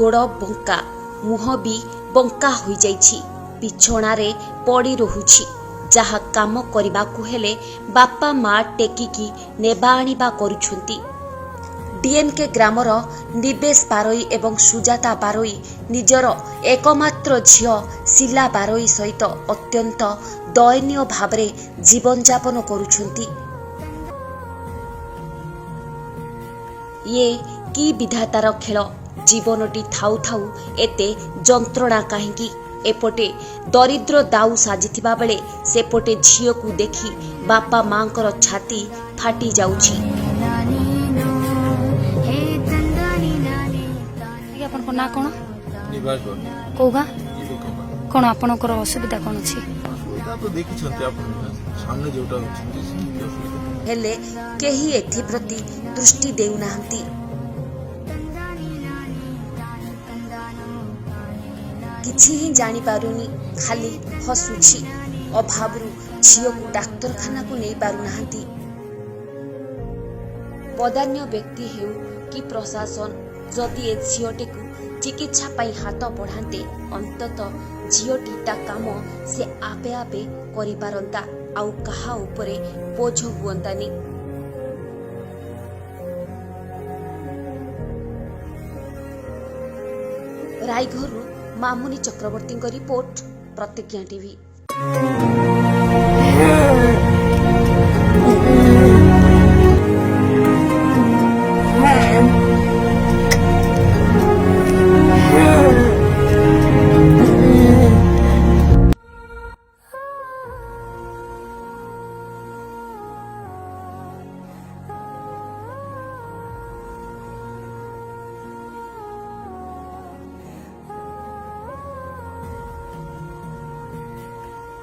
ଗୋଡ଼ ବଙ୍କା, ମୁହଁ ବି ବଙ୍କା ହୋଇଯାଇଛି। ବିଛଣାରେ ପଡ଼ି ରହୁଛି। ଯାହା କାମ କରିବାକୁ ହେଲେ ବାପା ମା ଟେକିକି ନେବା ଆଣିବା କରୁଛନ୍ତି। ଡିଏମ୍କେ ଗ୍ରାମର ନିବେଶ ବାରୋଇ ଏବଂ ସୁଜାତା ବାରୋଇ ନିଜର ଏକମାତ୍ର ଝିଅ ଶିଲା ବାରୋଇ ସହିତ ଅତ୍ୟନ୍ତ ଦୟନୀୟ ଭାବରେ ଜୀବନଯାପନ କରୁଛନ୍ତି। ଇଏ କି ବିଧାତାର ଖେଳ? ଜୀବନଟି ଥାଉ ଥାଉ ଏତେ ଯନ୍ତ୍ରଣା କାହିଁକି? ଏପଟେ ଦରିଦ୍ର ଦାଉ ସାଜିଥିବା ବେଳେ ସେପଟେ ଝିଅକୁ ଦେଖି ବାପା ମାଙ୍କର ଛାତି ଫାଟି ଯାଉଛି। ଆପଣଙ୍କ ନାଁ କ'ଣ? କୋଉ ଗାଁ? କ'ଣ ଆପଣଙ୍କର ଅସୁବିଧା କ'ଣ ଅଛି? ହେଲେ କେହି ଏଥିପ୍ରତି ଦୃଷ୍ଟି ଦେଉନାହାନ୍ତି। କିଛି ହିଁ ଜାଣିପାରୁନି, ଖାଲି ହସୁଛି। ଅଭାବରୁ ଝିଅକୁ ଡାକ୍ତରଖାନାକୁ ନେଇ ପାରୁନାହାନ୍ତି। ବଦାନ୍ୟ ବ୍ୟକ୍ତି ହେଉ କି ପ୍ରଶାସନ ଯଦି ଏ ଝିଅଟିକୁ ଚିକିତ୍ସା ପାଇଁ ହାତ ବଢ଼ାନ୍ତେ, ଅନ୍ତତଃ ଝିଅଟିଟା କାମ ସେ ଆପେ ଆପେ କରିପାରନ୍ତା, ଆଉ କାହା ଉପରେ ବୋଝ ହୁଅନ୍ତାନି। ରାୟଗଡ଼ରୁ ମାମୁନି ଚକ୍ରବର୍ତ୍ତୀଙ୍କ ରିପୋର୍ଟ, ପ୍ରତିଜ୍ଞା ଟିଭି।